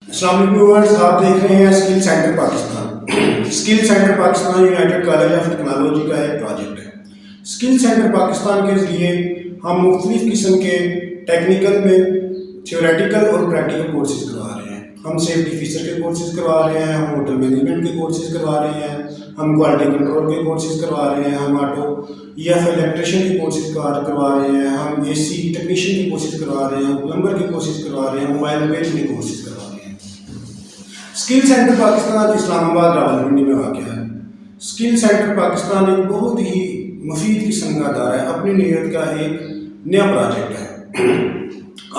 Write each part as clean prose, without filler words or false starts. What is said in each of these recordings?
अस्सलाम वालेकुम व्यूअर्स, आप देख रहे हैं skill centre Pakistan. Skill centre Pakistan United college of technology का एक प्रोजेक्ट है। स्किल सेंटर पाकिस्तान के ज़रिए हम मुख्तलिफ़ किस्म के टेक्निकल में थियोरेटिकल और प्रैक्टिकल कोर्सेज करवा रहे हैं। हम सेफ्टी फीचर के कोर्सेज करवा रहे हैं, हम होटल मैनेजमेंट के कोर्सेज करवा रहे हैं, हम क्वालिटी कंट्रोल के कोर्सेज करवा रहे हैं, हम ऑटो इलेक्ट्रिशियन के कोर्सेज करवा रहे हैं, हम AC टेक्नीशियन के कोर्सेज करवा रहे हैं, प्लम्बर के कोर्सेज करवा रहे हैं, मोबाइल रिपेयर के कोर्सेज करवा रहे हैं। स्किल सेंटर पाकिस्तान इस्लामाबाद रावलपिंडी में वाक़ है। स्किल सेंटर पाकिस्तान एक बहुत ही मुफीद किस्म का अदारा है, अपनी नीयत का एक नया प्रोजेक्ट है।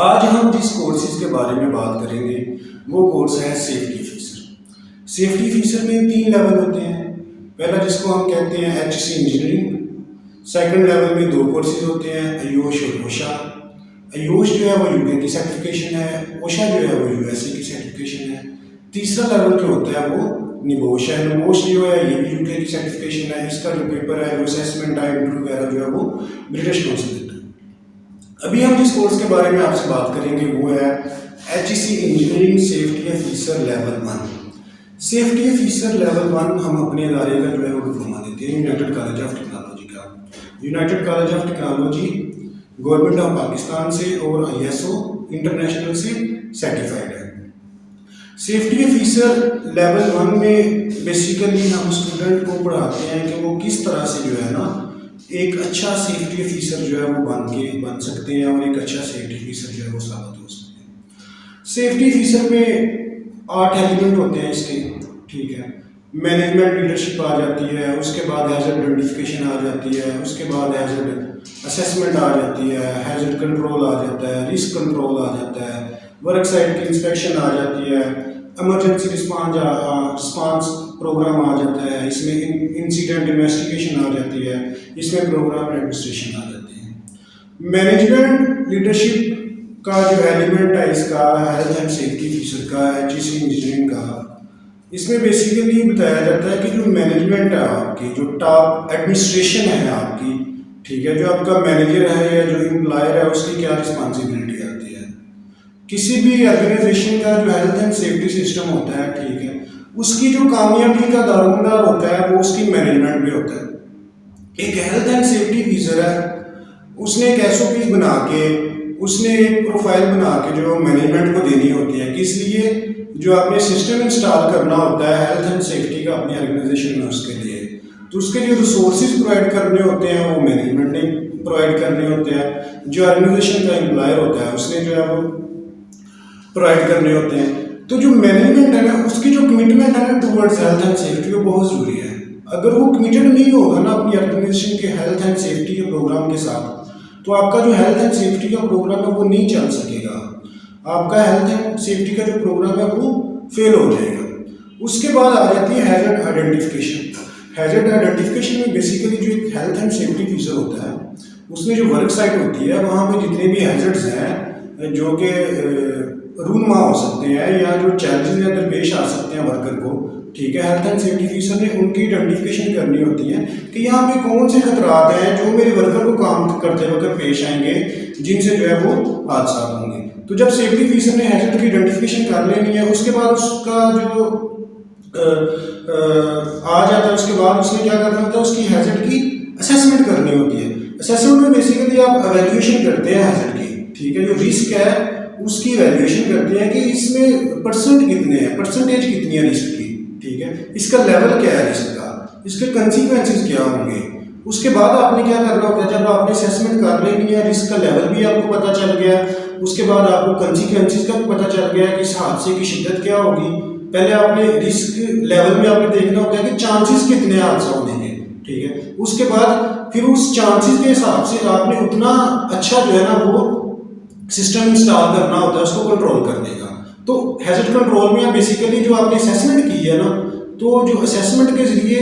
आज हम जिस कोर्सेज के बारे में बात करेंगे वो कोर्स है सेफ्टी फीचर। सेफ्टी फीचर में 3 लेवल होते हैं। पहला जिसको हम कहते हैं HC इंजीनियरिंग, सेकंड लेवल में 2 कोर्सेज होते हैं, आयोश और ओशा। आयोश जो है वो UK की सर्टिफिकेशन है, ओशा जो है वो USA की सर्टिफिकेशन है। तीसरा लेवल जो होता है वो निबोश है। निबोश जो है ये भी UK की सर्टिफिकेशन है। इसका जो पेपर है, जो असेसमेंट है, इंटरव्यू वगैरह जो है वो ब्रिटिश काउंसिल देता है। अभी हम जिस कोर्स के बारे में आपसे बात करेंगे वो है HC engineering safety officer level 1। Safety officer level 1 हम अपने इदारे का जो है वो डिप्लोमा देते हैं, यूनाइटेड कॉलेज ऑफ टेक्नोलॉजी का। United college of technology government of Pakistan से और ISO इंटरनेशनल से सर्टिफाइड है। सेफ्टी ऑफिसर लेवल 1 में बेसिकली हम स्टूडेंट को पढ़ाते हैं कि वो किस तरह से जो है ना एक अच्छा सेफ्टी ऑफिसर जो है वो बन सकते हैं और एक अच्छा सेफ्टी ऑफिसर जो है वो साबित हो सकते हैं। सेफ्टी ऑफिसर में 8 एलिमेंट होते हैं इसके, ठीक है। मैनेजमेंट लीडरशिप आ जाती है, उसके बाद हैजर्ड आइडेंटिफिकेशन आ जाती है, उसके बाद हैजर्ड असेसमेंट आ जाती है, हैजर्ड कंट्रोल आ जाता है, रिस्क कंट्रोल आ जाता है, वर्क साइट की इंस्पेक्शन आ जाती है, इमरजेंसी रिस्पांस प्रोग्राम आ जाता है, इसमें इंसिडेंट इन्वेस्टिगेशन आ जाती है, इसमें प्रोग्राम एडमिनिस्ट्रेशन आ जाती है। मैनेजमेंट लीडरशिप का जो एलिमेंट है इसका हेल्थ एंड सेफ्टी फीचर का HC इंजीनियरिंग का, इसमें बेसिकली बताया जाता है कि जो मैनेजमेंट है आपकी, जो टॉप एडमिनिस्ट्रेशन है आपकी, ठीक है, जो आपका मैनेजर है या जो एम्प्लॉयर है उसकी क्या रिस्पॉन्सिबिलिटी आती है। किसी भी ऑर्गेनाइजेशन का जो हेल्थ एंड सेफ्टी सिस्टम होता है, ठीक है, उसकी जो कामयाबी का दारोमदार होता है वो उसकी मैनेजमेंट भी होता है। एक हेल्थ एंड सेफ्टी ऑफिसर है, उसने एक SOP बना के, उसने एक प्रोफाइल बना के जो मैनेजमेंट को देनी होती है, किस लिए, जो आपने सिस्टम इंस्टॉल करना होता है हेल्थ एंड सेफ्टी का अपनी ऑर्गेनाइजेशन में, उसके लिए तो उसके जो रिसोर्सेज प्रोवाइड करने होते हैं वो मैनेजमेंट ने प्रोवाइड करने होते हैं। जो ऑर्गेनाइजेशन का एम्प्लॉयर होता है उसने जो है वो प्रोवाइड करने होते हैं। तो जो मैनेजमेंट है ना, उसकी जो कमिटमेंट है ना टूवर्ड्स हेल्थ एंड सेफ्टी वो बहुत ज़रूरी है। अगर वो कमिटेड नहीं होगा ना अपनी ऑर्गेनाइजेशन के हेल्थ एंड सेफ्टी के प्रोग्राम के साथ, तो आपका जो हेल्थ एंड सेफ्टी का प्रोग्राम है वो नहीं चल सकेगा। आपका हेल्थ एंड सेफ्टी का जो प्रोग्राम है वो फेल हो जाएगा। उसके बाद आ जाती है हैजर्ड आइडेंटिफिकेशन। हैजर्ड आइडेंटिफिकेशन में बेसिकली जो एक हेल्थ एंड सेफ्टी फीचर होता है, उसमें जो वर्क साइट होती है वहाँ पे जितने भी हैजर्ड्स हैं जो कि रूनमा हो सकते हैं या जो चैलेंजेस या दरपेश आ सकते हैं वर्कर को, ठीक है, हेल्थ एंड सेफ्टी ऑफिसर ने उनकी आइडेंटिफिकेशन करनी होती है कि यहाँ पे कौन से खतरात हैं जो मेरे वर्कर को काम करते वक्त पेश आएंगे, जिनसे जो है वो हादसा होंगे। तो जब सेफ्टी ऑफिसर ने हैजर्ड की आइडेंटिफिकेशन कर लेनी है, उसके बाद उसका जो आ जाता है, उसके बाद उसने क्या करना होता है, उसकी हैजर्ड की असेसमेंट करनी होती है। असेसमेंट में बेसिकली आप एवेल्यूएशन करते हैं हैजर्ड की, ठीक है, जो रिस्क है उसकी वैल्यूएशन करते हैं कि इसमें परसेंट कितने हैं, परसेंटेज कितनी है रिस्क की, ठीक है, इसका लेवल क्या है रिस्क का, इसके कंसिक्वेंसेस क्या होंगे। उसके बाद आपने क्या करना होता है, जब आपने असेसमेंट कर लेनी है, रिस्क का लेवल भी आपको पता चल गया, उसके बाद आपको कंसिक्वेंसेस का भी पता चल गया कि इस हादसे की शिद्दत क्या होगी। पहले आपने रिस्क लेवल में आपने देखना होता है कि चांसेस कितने हैं हादसा होने के, ठीक है। उसके बाद फिर उस चांसेस के हिसाब से आपने उतना अच्छा जो है ना वो सिस्टम इंस्टॉल करना होता है उसको कंट्रोल करने का। तो हैजर्ड कंट्रोल में बेसिकली जो आपने असेसमेंट की है ना, तो जो असेसमेंट के जरिए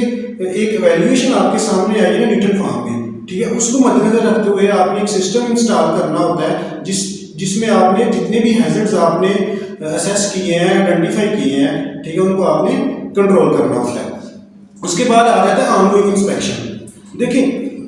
एक एवेल्यूएशन आपके सामने आई है ना रिटन फॉर्म में, ठीक है, उसको मद्देनजर रखते हुए आपने एक सिस्टम इंस्टॉल करना होता है जिसमें आपने जितने भी हैजर्ड्स आपने असेस किए हैं, आइडेंटिफाई किए हैं, ठीक है, उनको आपने कंट्रोल करना होता है। उसके बाद आ जाता है ऑनगोइंग इंस्पेक्शन। देखिए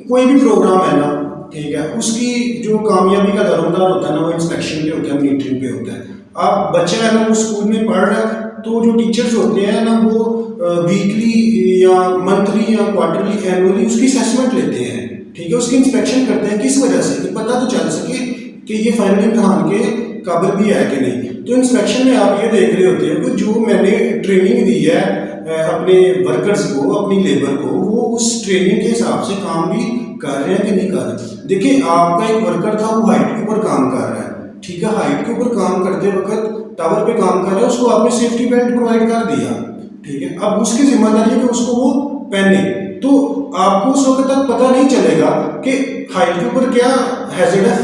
कोई भी प्रोग्राम है ना, ठीक है, उसकी जो कामयाबी का दारोमदार होता है ना वो इंस्पेक्शन पे होता है, मॉनिटरिंग पे होता है। आप बच्चा है ना वो स्कूल में पढ़ रहा है, तो जो टीचर्स होते हैं ना वो वीकली या मंथली या क्वार्टरली एनुअली उसकी असेसमेंट लेते हैं, ठीक है, उसकी इंस्पेक्शन करते हैं। किस वजह से? कि पता तो चल सके कि ये फाइनल इम्तहान के काबिल भी है कि नहीं। तो इंस्पेक्शन में आप ये देख रहे होते हैं कि जो मैंने ट्रेनिंग दी है अपने वर्कर्स को, अपनी लेबर को, वो उस ट्रेनिंग के हिसाब से काम भी कर रहे हैं कि नहीं कर रहे। देखिए आपका एक वर्कर था, वो हाइट के ऊपर काम कर रहा है, ठीक है, हाइट के ऊपर काम करते वक्त टावर पे काम कर रहा है, उसको आपने सेफ्टी बेल्ट प्रोवाइड कर दिया, ठीक है। अब उसकी जिम्मेदारी है कि उसको वो पहने, तो आपको उस वक्त तक पता नहीं चलेगा कि हाइट के ऊपर क्या हैजर्ड है,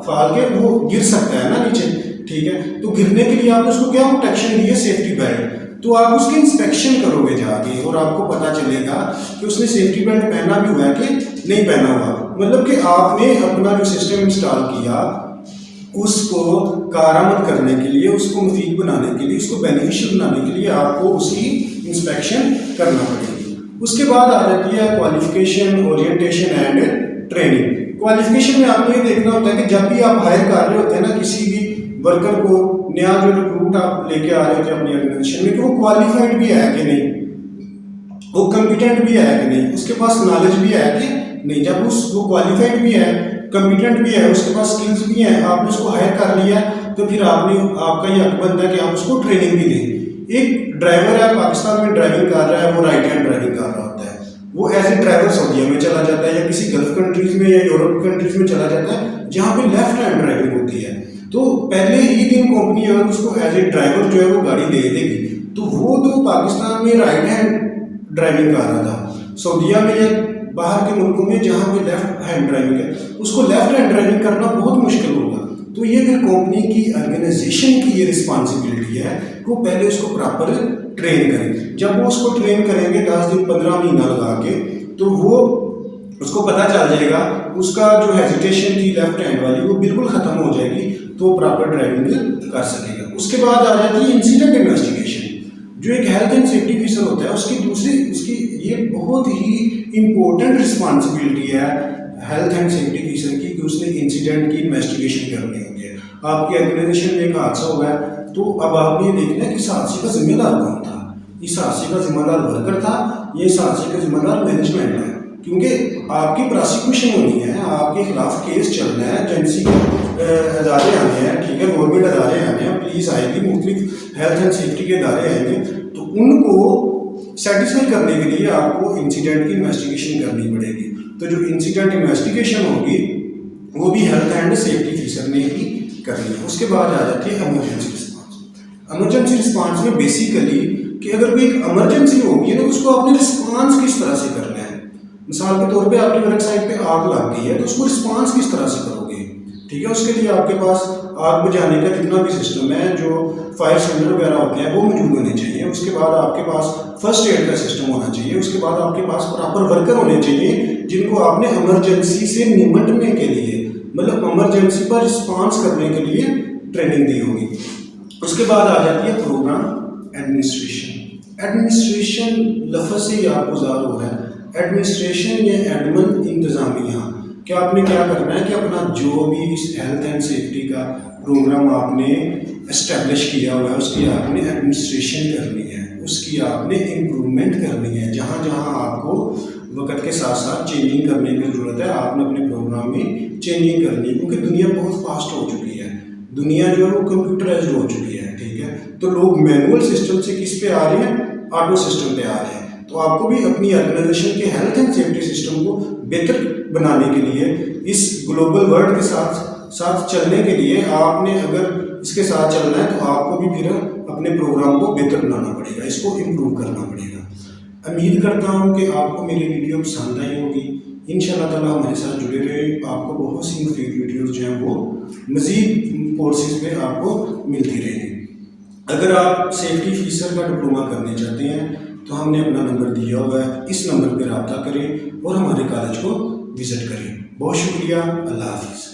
फाल के वो गिर सकता है ना नीचे, ठीक है। तो गिरने के लिए आपने उसको क्या प्रोटेक्शन दी है, सेफ्टी बेल्ट। तो आप उसकी इंस्पेक्शन करोगे जाके और आपको पता चलेगा कि उसने सेफ्टी बेल्ट पहना भी हुआ है कि नहीं पहना हुआ। मतलब कि आपने अपना जो सिस्टम इंस्टॉल किया उसको कारआमद करने के लिए, उसको मुफीद बनाने के लिए, उसको बेनिफिशियल बनाने के लिए आपको उसकी इंस्पेक्शन करना पड़ेगी। उसके बाद आ जाती है qualification, orientation and training. Qualification में आपको ये देखना होता है कि जब भी आप हायर कर रहे होते हैं ना किसी भी वर्कर को, नया जो रिक्रूट आप लेके आ रहे होते हैं अपनी ऑर्गेनाइजेशन में, कि वो क्वालिफाइड भी है कि नहीं, वो कॉम्पिटेंट भी है कि नहीं, उसके पास नॉलेज भी है कि नहीं। जब वो क्वालिफाइड भी है, कॉम्पिटेंट भी है, उसके पास स्किल्स भी हैं, आपने उसको हायर कर लिया, तो फिर आपका ये हक बनता है कि आप उसको ट्रेनिंग भी दें। एक ड्राइवर है पाकिस्तान में ड्राइविंग कर रहा है, वो राइट हैंड ड्राइविंग कर रहा होता है, वो एज ए ड्राइवर सऊदीया में चला जाता है या किसी गल्फ कंट्रीज में या यूरोप कंट्रीज में चला जाता है जहाँ पे लेफ्ट हैंड ड्राइविंग होती है। तो पहले ही दिन कंपनी अगर उसको एज ए ड्राइवर जो है वो गाड़ी दे देगी, तो वो तो पाकिस्तान में राइट हैंड ड्राइविंग कर रहा था, सऊदीया में या बाहर के मुल्कों में जहाँ पे लेफ्ट हैंड ड्राइविंग है, उसको लेफ्ट हैंड ड्राइविंग करना बहुत मुश्किल होगा। तो ये फिर कंपनी की ऑर्गेनाइजेशन की ये रिस्पॉन्सिबिलिटी है कि वो पहले उसको प्रॉपर ट्रेन करें। जब वो उसको ट्रेन करेंगे 10 दिन 15 महीना लगा के, तो वो उसको पता चल जाएगा, उसका जो हेजिटेशन थी लेफ्ट हैंड वाली वो बिल्कुल ख़त्म हो जाएगी, तो प्रॉपर ड्राइविंग कर सकेगा। उसके बाद आ जाती है इंसिडेंट इन्वेस्टिगेशन। जो एक हेल्थ एंड सेफ्टी ऑफिसर होता है उसकी ये बहुत ही इम्पोर्टेंट रिस्पॉन्सिबिलिटी है हेल्थ एंड सेफ्टी ऑफिसर की, कि उसने इंसिडेंट की इन्वेस्टिगेशन करनी होती है। आपकी ऑर्गेनाइजेशन में एक हादसा हुआ है, तो अब आपने देखना है कि इस हादसे का जिम्मेदार कौन था। इस हादसे का जिम्मेदार वर्कर था, ये इस हादसे का जिम्मेदार मैनेजमेंट है, क्योंकि आपकी प्रोसिक्यूशन होनी है, आपके खिलाफ केस चलना है, एजेंसी अदारे आने हैं, ठीक है, गवर्नमेंट अदारे आने हैं, पुलिस आएगी, मुख्तलिफ हेल्थ एंड सेफ्टी के अदारे आएंगे, तो उनको सेटिस्फाई करने के लिए आपको इंसिडेंट की इन्वेस्टिगेशन करनी पड़ेगी। तो जो इंसिडेंट इन्वेस्टिगेशन होगी वो भी हेल्थ एंड सेफ्टी ऑफिसर ने ही करनी है। उसके बाद आ जाती है एमरजेंसी रिस्पांस। एमरजेंसी रिस्पांस में बेसिकली कि अगर कोई एक इमरजेंसी होगी ना, उसको आपने रिस्पांस किस तरह से करना है। मिसाल के तौर पे आपकी वर्क साइट पे आग लग गई है, तो उसको रिस्पांस किस तरह से करोगे, ठीक है। उसके लिए आपके पास आग बुझाने का जितना भी सिस्टम है, जो फायर सिलेंडर वगैरह होते हैं वो मौजूद होने चाहिए। उसके बाद आपके पास फर्स्ट एड का सिस्टम होना चाहिए। उसके बाद आपके पास प्रॉपर वर्कर होने चाहिए जिनको आपने इमरजेंसी से निपटने के लिए, मतलब इमरजेंसी पर रिस्पांस करने के लिए ट्रेनिंग दी होगी। उसके बाद आ जाती है प्रोग्राम एडमिनिस्ट्रेशन। एडमिनिस्ट्रेशन लफ्ज़ से ही आपको ज़ाहिर हो रहा है, एडमिनिस्ट्रेशन या एडमिन इंतज़ामिया। क्या आपने क्या करना है कि अपना जो भी इस हेल्थ एंड सेफ्टी का प्रोग्राम आपने एस्टेब्लिश किया हुआ है उसकी आपने एडमिनिस्ट्रेशन करनी है, उसकी आपने इम्प्रूवमेंट करनी है। जहाँ जहाँ आपको वक्त के साथ साथ चेंजिंग करने की ज़रूरत है, आपने अपने प्रोग्राम में चेंजिंग करनी है, क्योंकि दुनिया बहुत फास्ट हो चुकी है, दुनिया जो है वो कंप्यूटराइज्ड हो चुकी है, ठीक है। तो लोग मैनुअल सिस्टम से किस पे आ रहे हैं, ऑटो सिस्टम पे आ रहे हैं। तो आपको भी अपनी ऑर्गेनाइजेशन के हेल्थ एंड सेफ्टी सिस्टम को बेहतर बनाने के लिए, इस ग्लोबल वर्ल्ड के साथ चलने के लिए, आपने अगर इसके साथ चलना है तो आपको भी फिर अपने प्रोग्राम को बेहतर बनाना पड़ेगा, इसको इम्प्रूव करना पड़ेगा। उम्मीद करता हूँ कि आपको मेरी वीडियो पसंद आई होगी। इंशाअल्लाह ताला हमारे साथ जुड़े रहे, आपको बहुत सी मुफीद वीडियोज़ जो हैं वो मज़ीद कोर्सेज पे आपको मिलती रहेंगी। अगर आप सेफ्टी ऑफिसर का डिप्लोमा करने चाहते हैं तो हमने अपना नंबर दिया हुआ है, इस नंबर पर रब्ता करें और हमारे कॉलेज को विज़िट करें। बहुत शुक्रिया, अल्लाह हाफिज़।